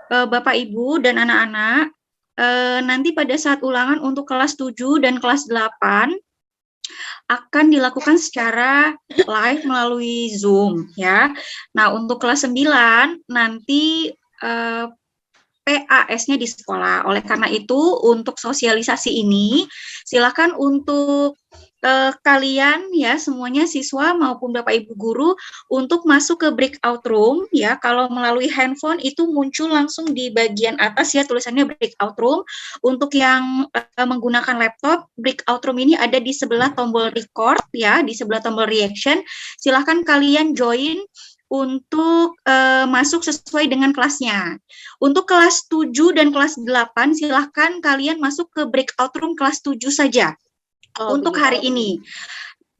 Bapak Ibu dan anak-anak, nanti pada saat ulangan untuk kelas 7 dan kelas 8 akan dilakukan secara live melalui Zoom ya. Nah, untuk kelas 9 nanti PAS-nya di sekolah. Oleh karena itu, untuk sosialisasi ini, silakan untuk kalian ya semuanya siswa maupun Bapak Ibu guru untuk masuk ke breakout room ya. Kalau melalui handphone itu muncul langsung di bagian atas ya tulisannya breakout room. Untuk yang menggunakan laptop, breakout room ini ada di sebelah tombol record ya, di sebelah tombol reaction. Silakan kalian join untuk masuk sesuai dengan kelasnya. Untuk kelas 7 dan kelas 8 silahkan kalian masuk ke breakout room kelas 7 saja untuk hari ini.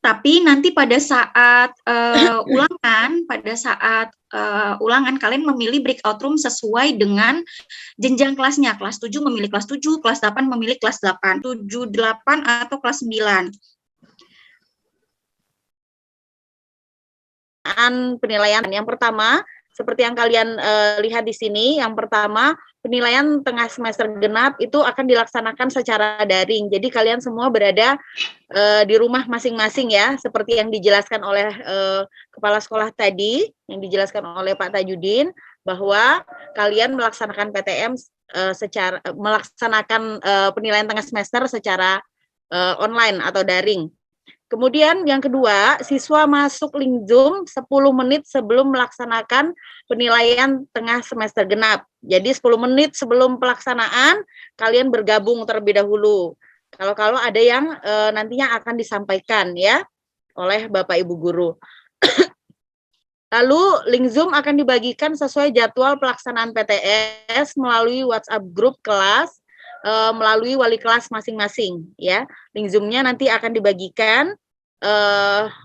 Tapi nanti pada saat ulangan kalian memilih breakout room sesuai dengan jenjang kelasnya. Kelas 7 memilih kelas 7, kelas 8 memilih kelas 8, 7, 8 atau kelas 9. Penilaian yang pertama seperti yang kalian lihat di sini, yang pertama penilaian tengah semester genap itu akan dilaksanakan secara daring. Jadi kalian semua berada di rumah masing-masing ya, seperti yang dijelaskan oleh kepala sekolah tadi, yang dijelaskan oleh Pak Tajudin, bahwa kalian melaksanakan PTM melaksanakan penilaian tengah semester secara online atau daring. Kemudian yang kedua, siswa masuk link Zoom 10 menit sebelum melaksanakan penilaian tengah semester genap. Jadi 10 menit sebelum pelaksanaan, kalian bergabung terlebih dahulu. Kalau ada yang nantinya akan disampaikan ya oleh Bapak Ibu guru. Lalu link Zoom akan dibagikan sesuai jadwal pelaksanaan PTS melalui WhatsApp grup kelas, melalui wali kelas masing-masing ya. Link Zoom-nya nanti akan dibagikan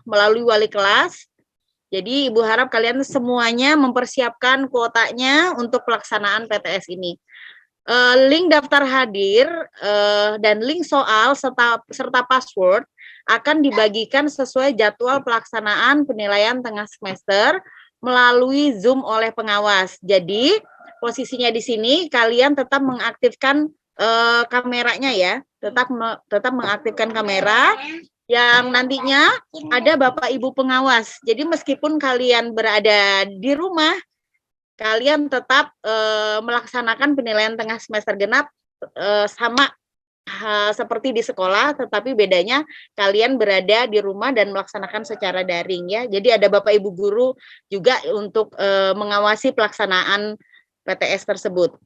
melalui wali kelas. Jadi Ibu harap kalian semuanya mempersiapkan kuotanya untuk pelaksanaan PTS ini. Link daftar hadir dan link soal serta password akan dibagikan sesuai jadwal pelaksanaan penilaian tengah semester melalui Zoom oleh pengawas. Jadi posisinya di sini kalian tetap mengaktifkan kameranya ya, tetap mengaktifkan kamera yang nantinya ada Bapak Ibu pengawas. Jadi meskipun kalian berada di rumah, kalian tetap melaksanakan penilaian tengah semester genap sama seperti di sekolah, tetapi bedanya kalian berada di rumah dan melaksanakan secara daring ya. Jadi ada Bapak Ibu guru juga untuk mengawasi pelaksanaan PTS tersebut.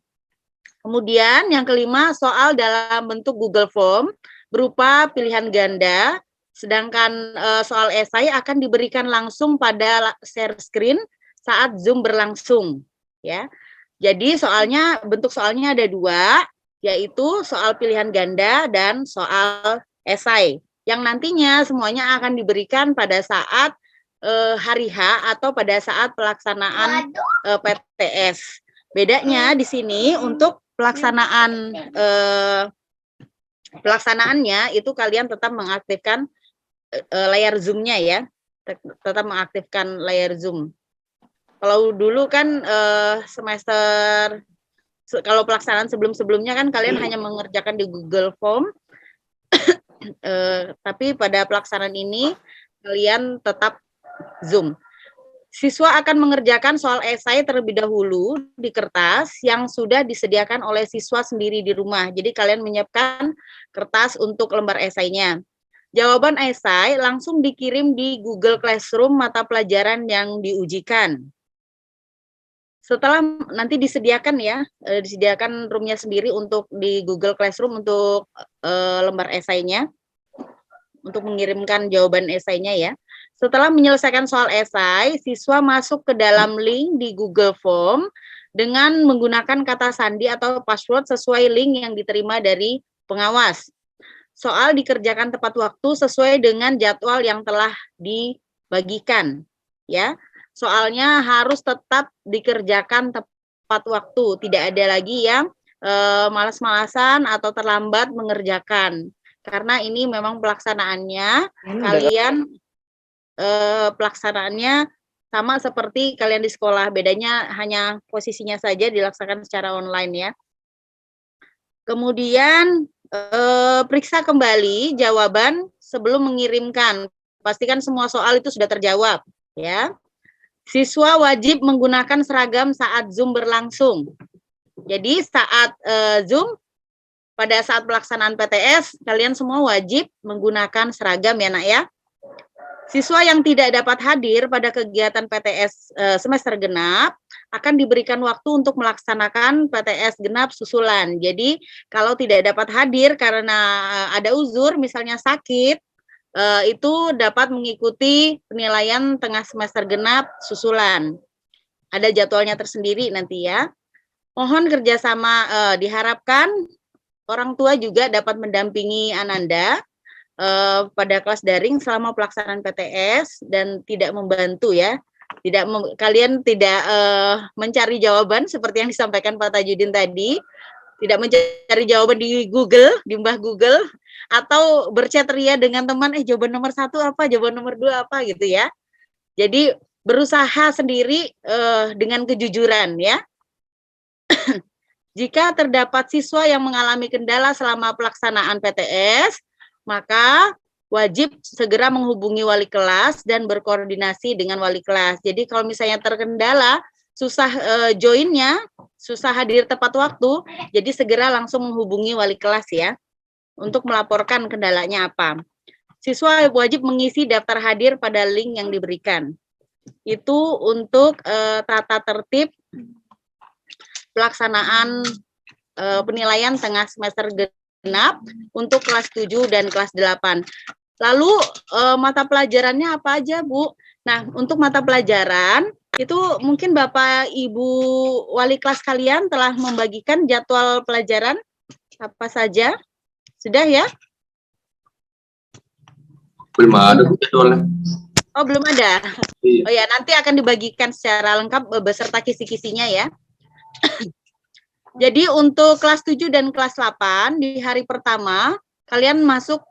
Kemudian yang kelima, soal dalam bentuk Google Form berupa pilihan ganda, sedangkan soal esai akan diberikan langsung pada share screen saat Zoom berlangsung ya. Jadi bentuk soalnya ada dua, yaitu soal pilihan ganda dan soal esai, yang nantinya semuanya akan diberikan pada saat hari H atau pada saat pelaksanaan PTS. Bedanya di sini untuk pelaksanaannya itu kalian tetap mengaktifkan layar Zoom-nya ya, tetap mengaktifkan layar Zoom. Kalau dulu kan kalau pelaksanaan sebelum-sebelumnya kan kalian hanya mengerjakan di Google Form, tapi pada pelaksanaan ini kalian tetap Zoom. Siswa akan mengerjakan soal esai terlebih dahulu di kertas yang sudah disediakan oleh siswa sendiri di rumah. Jadi kalian menyiapkan kertas untuk lembar esainya. Jawaban esai langsung dikirim di Google Classroom mata pelajaran yang diujikan. Setelah nanti disediakan ya, disediakan roomnya sendiri untuk di Google Classroom untuk lembar esainya, untuk mengirimkan jawaban esainya ya. Setelah menyelesaikan soal esai, siswa masuk ke dalam link di Google Form dengan menggunakan kata sandi atau password sesuai link yang diterima dari pengawas. Soal dikerjakan tepat waktu sesuai dengan jadwal yang telah dibagikan ya. Soalnya harus tetap dikerjakan tepat waktu, tidak ada lagi yang malas-malasan atau terlambat mengerjakan. Karena ini memang pelaksanaannya kalian pelaksanaannya sama seperti kalian di sekolah, bedanya hanya posisinya saja dilaksanakan secara online ya. Kemudian periksa kembali jawaban sebelum mengirimkan. Pastikan semua soal itu sudah terjawab ya. Siswa wajib menggunakan seragam saat Zoom berlangsung. Jadi saat Zoom, pada saat pelaksanaan PTS, kalian semua wajib menggunakan seragam ya nak ya. Siswa yang tidak dapat hadir pada kegiatan PTS semester genap akan diberikan waktu untuk melaksanakan PTS genap susulan. Jadi kalau tidak dapat hadir karena ada uzur, misalnya sakit, itu dapat mengikuti penilaian tengah semester genap susulan. Ada jadwalnya tersendiri nanti ya. Mohon kerjasama, diharapkan orang tua juga dapat mendampingi Ananda pada kelas daring selama pelaksanaan PTS dan tidak membantu ya. Kalian tidak mencari jawaban seperti yang disampaikan Pak Tajudin tadi, tidak mencari jawaban di Google, di mbah Google, atau berchat ria dengan teman, jawaban nomor 1 apa, jawaban nomor 2 apa gitu ya. Jadi berusaha sendiri dengan kejujuran ya. Jika terdapat siswa yang mengalami kendala selama pelaksanaan PTS, maka wajib segera menghubungi wali kelas dan berkoordinasi dengan wali kelas. Jadi kalau misalnya terkendala, susah joinnya, susah hadir tepat waktu, jadi segera langsung menghubungi wali kelas ya, untuk melaporkan kendalanya apa. Siswa wajib mengisi daftar hadir pada link yang diberikan. Itu untuk tata tertib pelaksanaan penilaian tengah semester genap untuk kelas 7 dan kelas 8. Lalu mata pelajarannya apa aja, Bu? Nah, untuk mata pelajaran itu mungkin Bapak Ibu wali kelas kalian telah membagikan jadwal pelajaran apa saja? Sudah ya? Belum ada jadwalnya. Oh, belum ada. Iya. Oh ya, nanti akan dibagikan secara lengkap beserta kisi-kisinya ya. Jadi untuk kelas 7 dan kelas 8 di hari pertama kalian masuk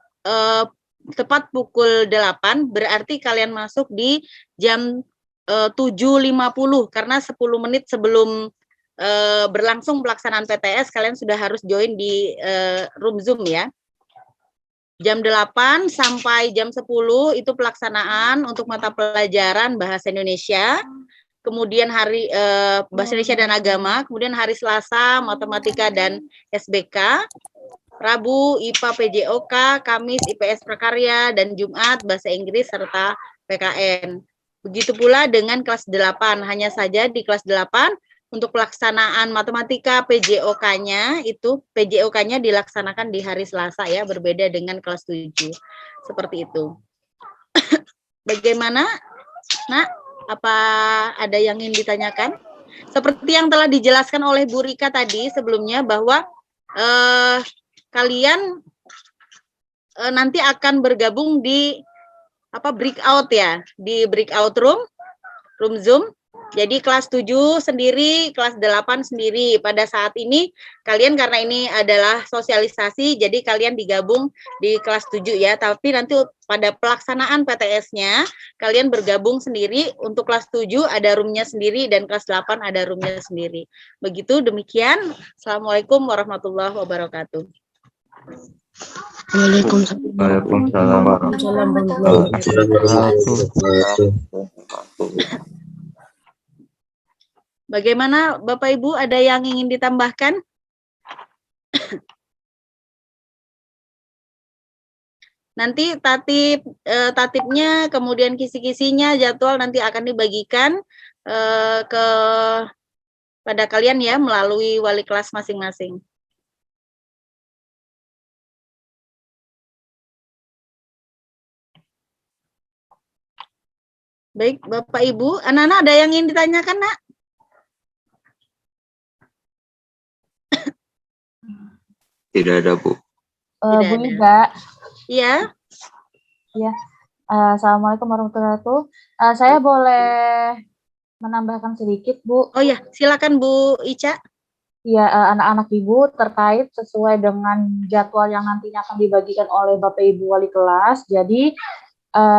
tepat pukul 8, berarti kalian masuk di jam 7.50 karena 10 menit sebelum berlangsung pelaksanaan PTS kalian sudah harus join di room Zoom ya. Jam 8 sampai jam 10 itu pelaksanaan untuk mata pelajaran Bahasa Indonesia. Kemudian hari Bahasa Indonesia dan Agama, kemudian hari Selasa Matematika dan SBK, Rabu IPA PJOK, Kamis IPS Prakarya, dan Jumat Bahasa Inggris serta PKN. Begitu pula dengan kelas 8, hanya saja di kelas 8 untuk pelaksanaan Matematika PJOK-nya itu PJOK-nya dilaksanakan di hari Selasa ya, berbeda dengan kelas 7. Seperti itu. Bagaimana, Nak? Apa ada yang ingin ditanyakan? Seperti yang telah dijelaskan oleh Bu Rika tadi sebelumnya bahwa kalian nanti akan bergabung di breakout ya, di breakout room Zoom. Jadi kelas 7 sendiri, kelas 8 sendiri. Pada saat ini kalian karena ini adalah sosialisasi, jadi kalian digabung di kelas 7 ya. Tapi nanti pada pelaksanaan PTS-nya, kalian bergabung sendiri. Untuk kelas 7 ada roomnya sendiri dan kelas 8 ada roomnya sendiri. Begitu, demikian. Assalamualaikum warahmatullahi wabarakatuh. Waalaikumsalam warahmatullahi wabarakatuh. Bagaimana Bapak Ibu, ada yang ingin ditambahkan? Nanti tatipnya, kemudian kisi-kisinya, jadwal nanti akan dibagikan pada kalian ya melalui wali kelas masing-masing. Baik, Bapak Ibu, anak-anak ada yang ingin ditanyakan, Nak? Tidak ada, Bu. Tidak Bu ada. Ida. Iya. Iya. Assalamualaikum warahmatullahi wabarakatuh. Saya boleh menambahkan sedikit, Bu? Oh ya, silakan Bu Ica. Iya, anak-anak Ibu terkait sesuai dengan jadwal yang nantinya akan dibagikan oleh Bapak Ibu wali kelas. Jadi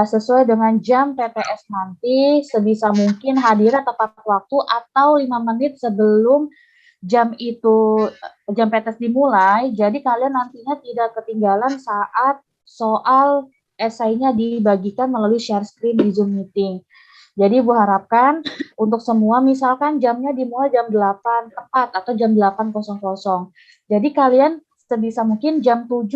sesuai dengan jam PTS nanti, sebisa mungkin hadirnya tepat waktu atau 5 menit sebelum jam PTS dimulai. Jadi kalian nantinya tidak ketinggalan saat soal esainya dibagikan melalui share screen di Zoom meeting. Jadi Ibu harapkan untuk semua misalkan jamnya dimulai jam 8 tepat atau jam 8.00. Jadi kalian sebisa mungkin jam 7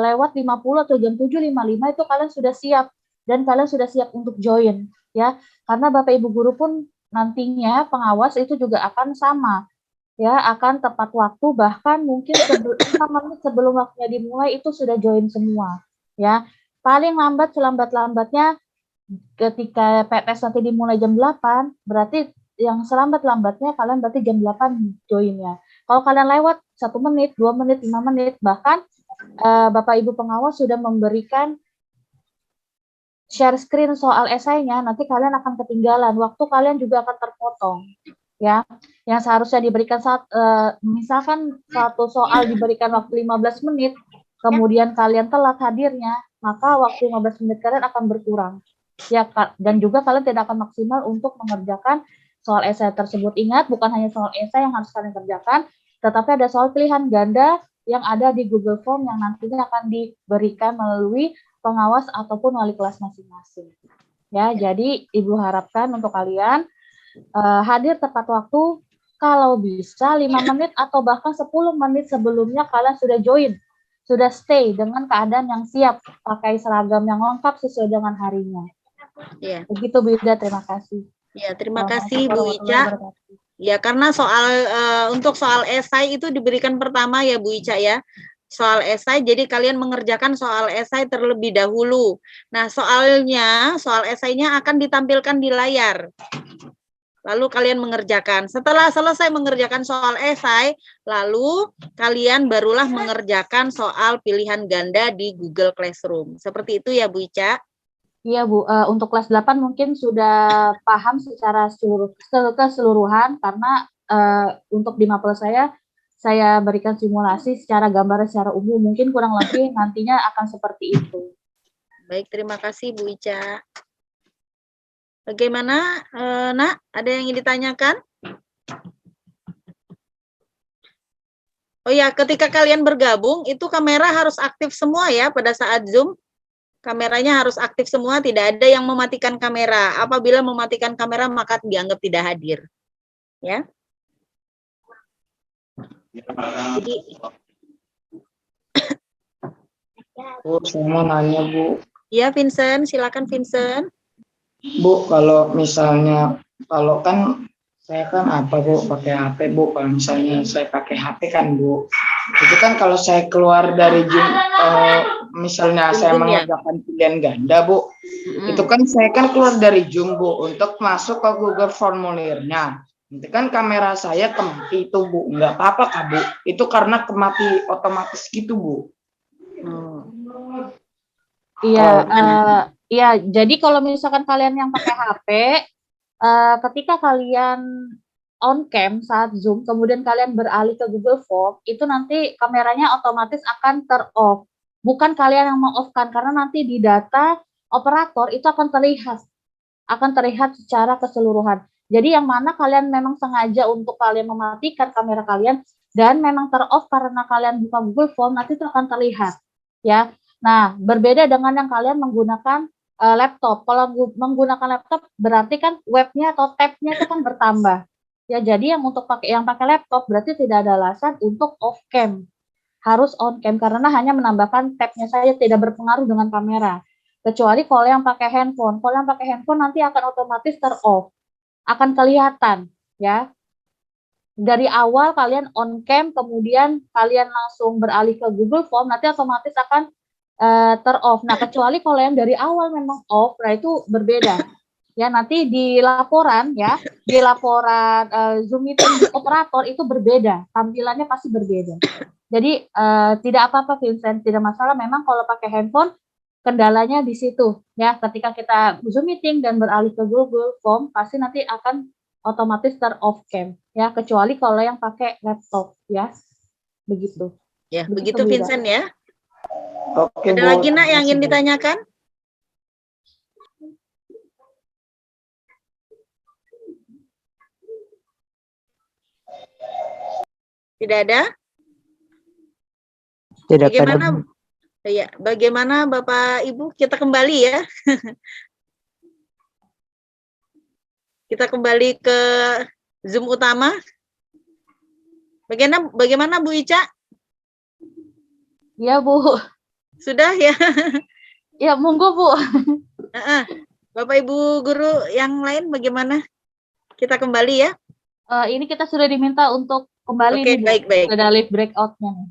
lewat 50 atau jam 7.55 itu kalian sudah siap dan kalian sudah siap untuk join ya. Karena Bapak Ibu guru pun nantinya pengawas itu juga akan sama ya, akan tepat waktu bahkan mungkin 5 menit sebelum waktunya dimulai itu sudah join semua ya. Paling lambat selambat-lambatnya ketika PTS nanti dimulai jam 8, berarti yang selambat-lambatnya kalian berarti jam 8 joinnya. Kalau kalian lewat 1 menit, 2 menit, 5 menit, bahkan Bapak Ibu pengawas sudah memberikan share screen soal esainya, nanti kalian akan ketinggalan, waktu kalian juga akan terpotong. Ya, yang seharusnya diberikan saat misalkan satu soal diberikan waktu 15 menit, kemudian kalian telat hadirnya, maka waktu 15 menit kalian akan berkurang. Ya, dan juga kalian tidak akan maksimal untuk mengerjakan soal esai tersebut. Ingat, bukan hanya soal esai yang harus kalian kerjakan, tetapi ada soal pilihan ganda yang ada di Google Form yang nantinya akan diberikan melalui pengawas ataupun wali kelas masing-masing. Ya, jadi Ibu harapkan untuk kalian hadir tepat waktu, kalau bisa 5 menit atau bahkan 10 menit sebelumnya kalian sudah join, sudah stay dengan keadaan yang siap, pakai seragam yang lengkap sesuai dengan harinya. Ya. Begitu Bu Ida, terima kasih. Ya, terima kasih Bu Ica. Ya, karena untuk soal esai itu diberikan pertama ya Bu Ica ya. Soal esai, jadi kalian mengerjakan soal esai terlebih dahulu. Nah, soal esainya akan ditampilkan di layar. Lalu kalian mengerjakan. Setelah selesai mengerjakan soal esai, lalu kalian barulah mengerjakan soal pilihan ganda di Google Classroom. Seperti itu ya Bu Ica? Iya Bu, untuk kelas 8 mungkin sudah paham secara keseluruhan karena untuk di mapel saya berikan simulasi secara gambar secara umum, mungkin kurang lebih nantinya akan seperti itu. Baik, terima kasih Bu Ica. Bagaimana Nak, ada yang ingin ditanyakan? Oh ya, ketika kalian bergabung itu kamera harus aktif semua ya pada saat Zoom. Kameranya harus aktif semua, tidak ada yang mematikan kamera. Apabila mematikan kamera maka dianggap tidak hadir. Ya. Jadi Bu, saya mau nanya Bu. ya Vincent, silakan Vincent. Bu, kalau misalnya, kalau kan saya kan Bu, pakai HP Bu. Kalau misalnya saya pakai HP kan Bu, itu kan kalau saya keluar dari Zoom, misalnya saya mengerjakan pilihan ganda Bu, itu kan saya kan keluar dari Zoom Bu untuk masuk ke Google formulirnya. Itu kan kamera saya kemati itu Bu, nggak apa-apa Kak Bu? Itu karena kemati otomatis gitu Bu. Iya, jadi kalau misalkan kalian yang pakai HP, ketika kalian on cam saat Zoom, kemudian kalian beralih ke Google Form, itu nanti kameranya otomatis akan ter-off. Bukan kalian yang meng-off-kan, karena nanti di data operator itu akan terlihat secara keseluruhan. Jadi yang mana kalian memang sengaja untuk kalian mematikan kamera kalian, dan memang ter-off karena kalian buka Google Form, nanti itu akan terlihat. Ya. Nah, berbeda dengan yang kalian menggunakan laptop. Kalau menggunakan laptop berarti kan webnya atau tabnya itu kan bertambah. Ya, jadi yang pakai laptop berarti tidak ada alasan untuk off cam. Harus on cam karena hanya menambahkan tabnya saja, tidak berpengaruh dengan kamera. Kecuali kalau yang pakai handphone. Kalau yang pakai handphone nanti akan otomatis ter-off. Akan kelihatan, ya. Dari awal kalian on cam, kemudian kalian langsung beralih ke Google Form, nanti otomatis akan ter-off. Nah, kecuali kalau yang dari awal memang off, nah itu berbeda. Ya, nanti di laporan Zoom meeting operator itu berbeda, tampilannya pasti berbeda. Jadi tidak apa-apa Vincent, tidak masalah. Memang kalau pakai handphone kendalanya di situ ya. Ketika kita Zoom meeting dan beralih ke Google Form, pasti nanti akan otomatis ter-off cam ya, kecuali kalau yang pakai laptop ya. Begitu. Ya, begitu Vincent ya. Oke, ada Bu. lagi Nak yang ingin ditanyakan? Tidak ada? Tidak Bagaimana? ada. Ya, bagaimana Bapak Ibu? Kita kembali ya. Kita kembali ke Zoom utama. Bagaimana Bu Ica? Ya, Bu. Sudah ya? Ya, monggo, Bu. Bapak Ibu guru yang lain bagaimana? Kita kembali ya. Ini kita sudah diminta untuk kembali Oke, nih, Bu. baik. Sudah live breakout-nya nih.